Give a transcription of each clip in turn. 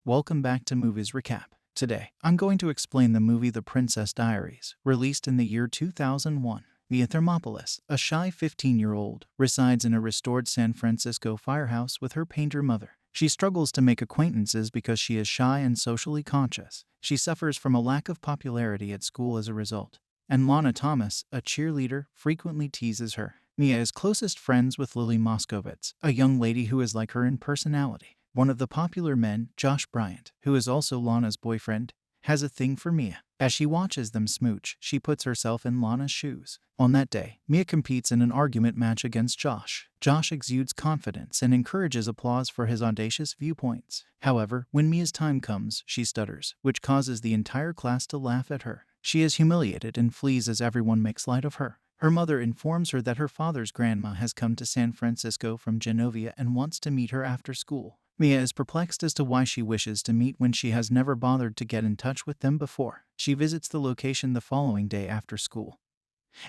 Welcome back to Movies Recap. Today, I'm going to explain the movie The Princess Diaries, released in the year 2001. Mia Thermopolis, a shy 15-year-old, resides in a restored San Francisco firehouse with her painter mother. She struggles to make acquaintances because she is shy and socially conscious. She suffers from a lack of popularity at school as a result. And Lana Thomas, a cheerleader, frequently teases her. Mia is closest friends with Lily Moscovitz, a young lady who is like her in personality. One of the popular men, Josh Bryant, who is also Lana's boyfriend, has a thing for Mia. As she watches them smooch, she puts herself in Lana's shoes. On that day, Mia competes in an argument match against Josh. Josh exudes confidence and encourages applause for his audacious viewpoints. However, when Mia's time comes, she stutters, which causes the entire class to laugh at her. She is humiliated and flees as everyone makes light of her. Her mother informs her that her father's grandma has come to San Francisco from Genovia and wants to meet her after school. Mia is perplexed as to why she wishes to meet when she has never bothered to get in touch with them before. She visits the location the following day after school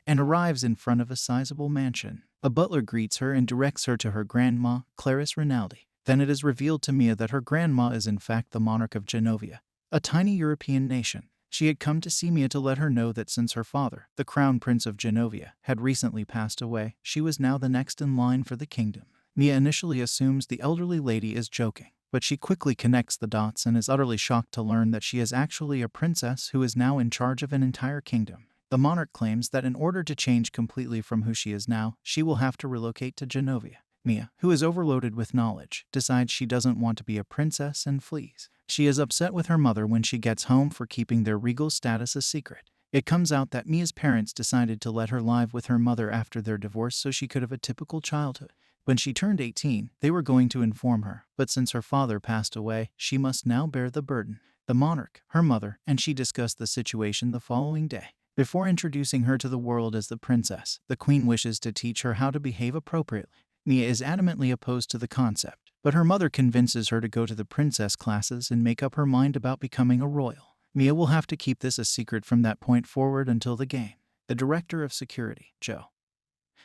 and arrives in front of a sizable mansion. A butler greets her and directs her to her grandma, Clarice Rinaldi. Then it is revealed to Mia that her grandma is in fact the monarch of Genovia, a tiny European nation. She had come to see Mia to let her know that since her father, the crown prince of Genovia, had recently passed away, she was now the next in line for the kingdom. Mia initially assumes the elderly lady is joking, but she quickly connects the dots and is utterly shocked to learn that she is actually a princess who is now in charge of an entire kingdom. The monarch claims that in order to change completely from who she is now, she will have to relocate to Genovia. Mia, who is overloaded with knowledge, decides she doesn't want to be a princess and flees. She is upset with her mother when she gets home for keeping their regal status a secret. It comes out that Mia's parents decided to let her live with her mother after their divorce so she could have a typical childhood. When she turned 18, they were going to inform her, but since her father passed away, she must now bear the burden. The monarch, her mother, and she discussed the situation the following day. Before introducing her to the world as the princess, the queen wishes to teach her how to behave appropriately. Mia is adamantly opposed to the concept, but her mother convinces her to go to the princess classes and make up her mind about becoming a royal. Mia will have to keep this a secret from that point forward until the game. The director of security, Joe,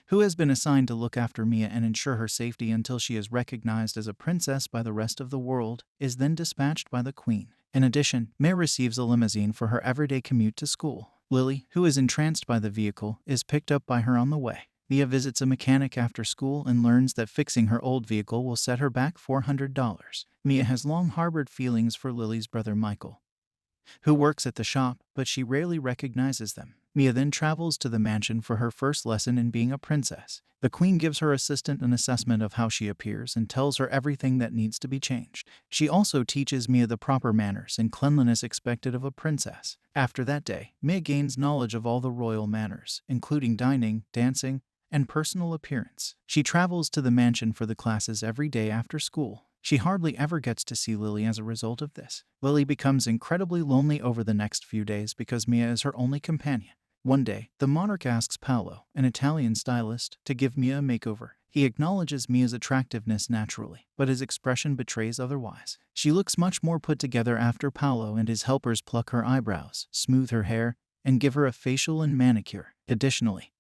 who has been assigned to look after Mia and ensure her safety until she is recognized as a princess by the rest of the world, is then dispatched by the queen. In addition, Mia receives a limousine for her everyday commute to school. Lily, who is entranced by the vehicle, is picked up by her on the way. Mia visits a mechanic after school and learns that fixing her old vehicle will set her back $400. Mia has long harbored feelings for Lily's brother Michael, who works at the shop, but she rarely recognizes them. Mia then travels to the mansion for her first lesson in being a princess. The queen gives her assistant an assessment of how she appears and tells her everything that needs to be changed. She also teaches Mia the proper manners and cleanliness expected of a princess. After that day, Mia gains knowledge of all the royal manners, including dining, dancing, and personal appearance. She travels to the mansion for the classes every day after school. She hardly ever gets to see Lily as a result of this. Lily becomes incredibly lonely over the next few days because Mia is her only companion. One day, the monarch asks Paolo, an Italian stylist, to give Mia a makeover. He acknowledges Mia's attractiveness naturally, but his expression betrays otherwise. She looks much more put together after Paolo and his helpers pluck her eyebrows, smooth her hair, and give her a facial and manicure. Additionally,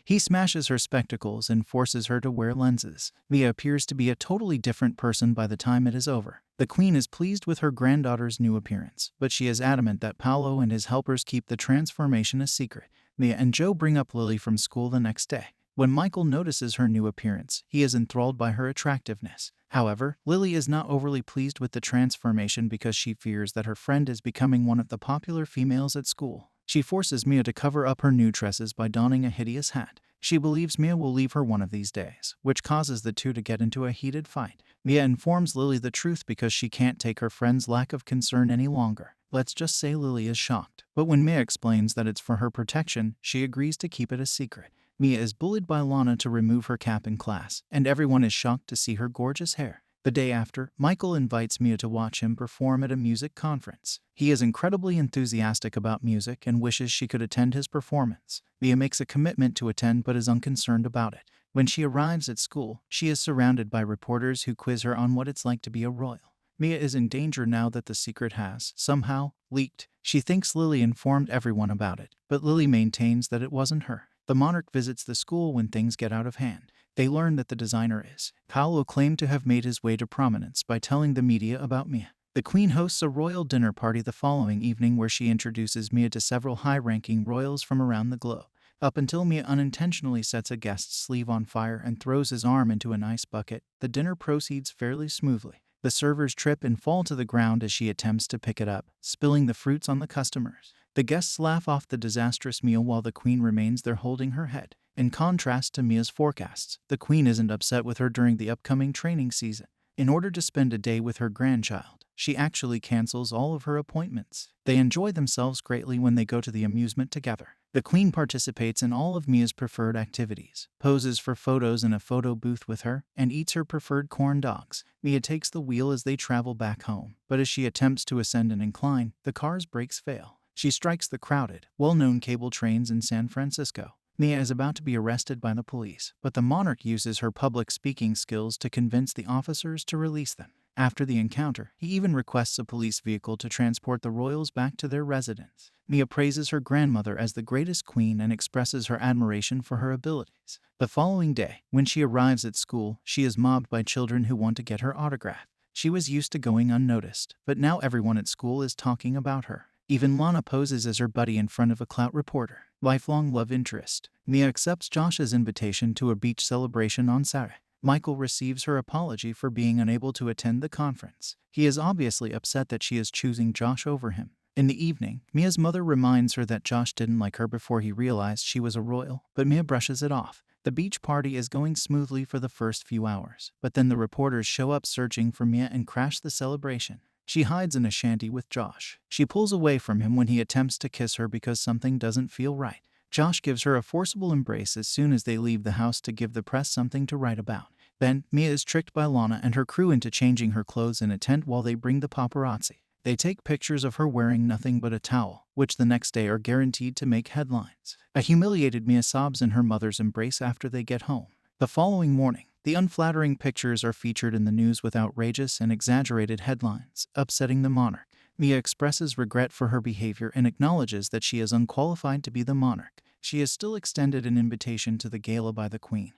he smashes her spectacles and forces her to wear lenses. Mia appears to be a totally different person by the time it is over. The queen is pleased with her granddaughter's new appearance, but she is adamant that Paolo and his helpers keep the transformation a secret. Mia and Joe bring up Lily from school the next day. When Michael notices her new appearance, he is enthralled by her attractiveness. However, Lily is not overly pleased with the transformation because she fears that her friend is becoming one of the popular females at school. She forces Mia to cover up her new tresses by donning a hideous hat. She believes Mia will leave her one of these days, which causes the two to get into a heated fight. Mia informs Lily the truth because she can't take her friend's lack of concern any longer. Let's just say Lily is shocked. But when Mia explains that it's for her protection, she agrees to keep it a secret. Mia is bullied by Lana to remove her cap in class, and everyone is shocked to see her gorgeous hair. The day after, Michael invites Mia to watch him perform at a music conference. He is incredibly enthusiastic about music and wishes she could attend his performance. Mia makes a commitment to attend but is unconcerned about it. When she arrives at school, she is surrounded by reporters who quiz her on what it's like to be a royal. Mia is in danger now that the secret has, somehow, leaked. She thinks Lily informed everyone about it, but Lily maintains that it wasn't her. The monarch visits the school when things get out of hand. They learn that the designer is. Paolo claimed to have made his way to prominence by telling the media about Mia. The Queen hosts a royal dinner party the following evening where she introduces Mia to several high-ranking royals from around the globe, up until Mia unintentionally sets a guest's sleeve on fire and throws his arm into an ice bucket. The dinner proceeds fairly smoothly. The servers trip and fall to the ground as she attempts to pick it up, spilling the fruits on the customers. The guests laugh off the disastrous meal while the Queen remains there holding her head. In contrast to Mia's forecasts, the Queen isn't upset with her during the upcoming training season. In order to spend a day with her grandchild, she actually cancels all of her appointments. They enjoy themselves greatly when they go to the amusement together. The Queen participates in all of Mia's preferred activities, poses for photos in a photo booth with her, and eats her preferred corn dogs. Mia takes the wheel as they travel back home, but as she attempts to ascend an incline, the car's brakes fail. She strikes the crowded, well-known cable trains in San Francisco. Mia is about to be arrested by the police, but the monarch uses her public speaking skills to convince the officers to release them. After the encounter, he even requests a police vehicle to transport the royals back to their residence. Mia praises her grandmother as the greatest queen and expresses her admiration for her abilities. The following day, when she arrives at school, she is mobbed by children who want to get her autograph. She was used to going unnoticed, but now everyone at school is talking about her. Even Lana poses as her buddy in front of a clout reporter. Lifelong love interest. Mia accepts Josh's invitation to a beach celebration on Saturday. Michael receives her apology for being unable to attend the conference. He is obviously upset that she is choosing Josh over him. In the evening, Mia's mother reminds her that Josh didn't like her before he realized she was a royal, but Mia brushes it off. The beach party is going smoothly for the first few hours, but then the reporters show up searching for Mia and crash the celebration. She hides in a shanty with Josh. She pulls away from him when he attempts to kiss her because something doesn't feel right. Josh gives her a forcible embrace as soon as they leave the house to give the press something to write about. Then, Mia is tricked by Lana and her crew into changing her clothes in a tent while they bring the paparazzi. They take pictures of her wearing nothing but a towel, which the next day are guaranteed to make headlines. A humiliated Mia sobs in her mother's embrace after they get home. The following morning, the unflattering pictures are featured in the news with outrageous and exaggerated headlines, upsetting the monarch. Mia expresses regret for her behavior and acknowledges that she is unqualified to be the monarch. She is still extended an invitation to the gala by the Queen,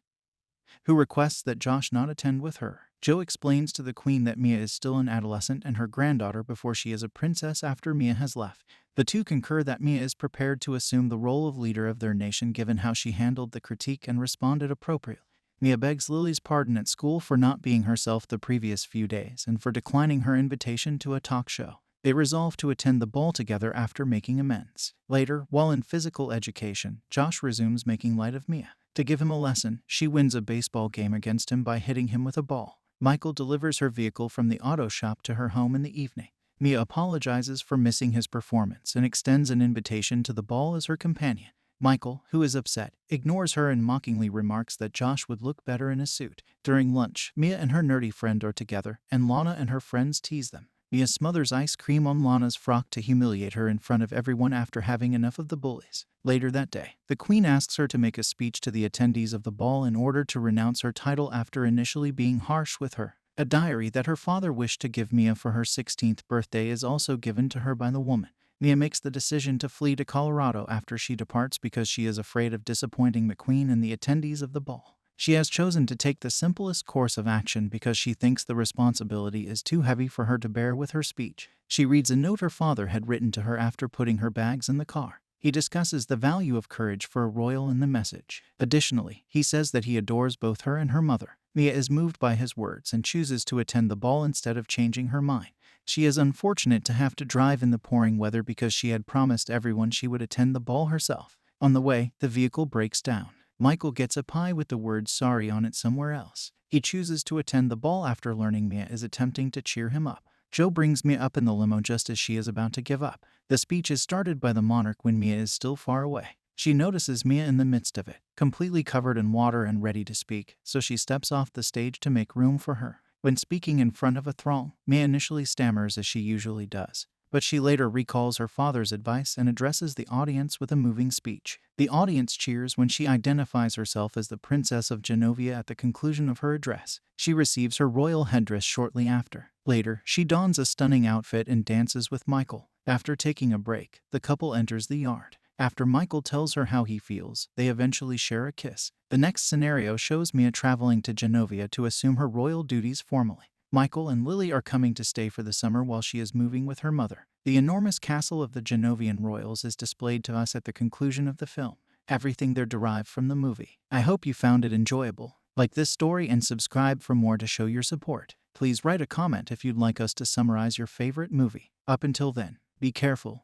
who requests that Josh not attend with her. Joe explains to the Queen that Mia is still an adolescent and her granddaughter before she is a princess after Mia has left. The two concur that Mia is prepared to assume the role of leader of their nation given how she handled the critique and responded appropriately. Mia begs Lily's pardon at school for not being herself the previous few days and for declining her invitation to a talk show. They resolve to attend the ball together after making amends. Later, while in physical education, Josh resumes making light of Mia. To give him a lesson, she wins a baseball game against him by hitting him with a ball. Michael delivers her vehicle from the auto shop to her home in the evening. Mia apologizes for missing his performance and extends an invitation to the ball as her companion. Michael, who is upset, ignores her and mockingly remarks that Josh would look better in a suit. During lunch, Mia and her nerdy friend are together, and Lana and her friends tease them. Mia smothers ice cream on Lana's frock to humiliate her in front of everyone after having enough of the bullies. Later that day, the Queen asks her to make a speech to the attendees of the ball in order to renounce her title after initially being harsh with her. A diary that her father wished to give Mia for her 16th birthday is also given to her by the woman. Mia makes the decision to flee to Colorado after she departs because she is afraid of disappointing the Queen and the attendees of the ball. She has chosen to take the simplest course of action because she thinks the responsibility is too heavy for her to bear with her speech. She reads a note her father had written to her after putting her bags in the car. He discusses the value of courage for a royal in the message. Additionally, he says that he adores both her and her mother. Mia is moved by his words and chooses to attend the ball instead of changing her mind. She is unfortunate to have to drive in the pouring weather because she had promised everyone she would attend the ball herself. On the way, the vehicle breaks down. Michael gets a pie with the word sorry on it somewhere else. He chooses to attend the ball after learning Mia is attempting to cheer him up. Joe brings Mia up in the limo just as she is about to give up. The speech is started by the monarch when Mia is still far away. She notices Mia in the midst of it, completely covered in water and ready to speak, so she steps off the stage to make room for her. When speaking in front of a throng, Mia initially stammers as she usually does, but she later recalls her father's advice and addresses the audience with a moving speech. The audience cheers when she identifies herself as the Princess of Genovia at the conclusion of her address. She receives her royal headdress shortly after. Later, she dons a stunning outfit and dances with Michael. After taking a break, the couple enters the yard. After Michael tells her how he feels, they eventually share a kiss. The next scenario shows Mia traveling to Genovia to assume her royal duties formally. Michael and Lily are coming to stay for the summer while she is moving with her mother. The enormous castle of the Genovian royals is displayed to us at the conclusion of the film. Everything there derived from the movie. I hope you found it enjoyable. Like this story and subscribe for more to show your support. Please write a comment if you'd like us to summarize your favorite movie. Up until then, be careful,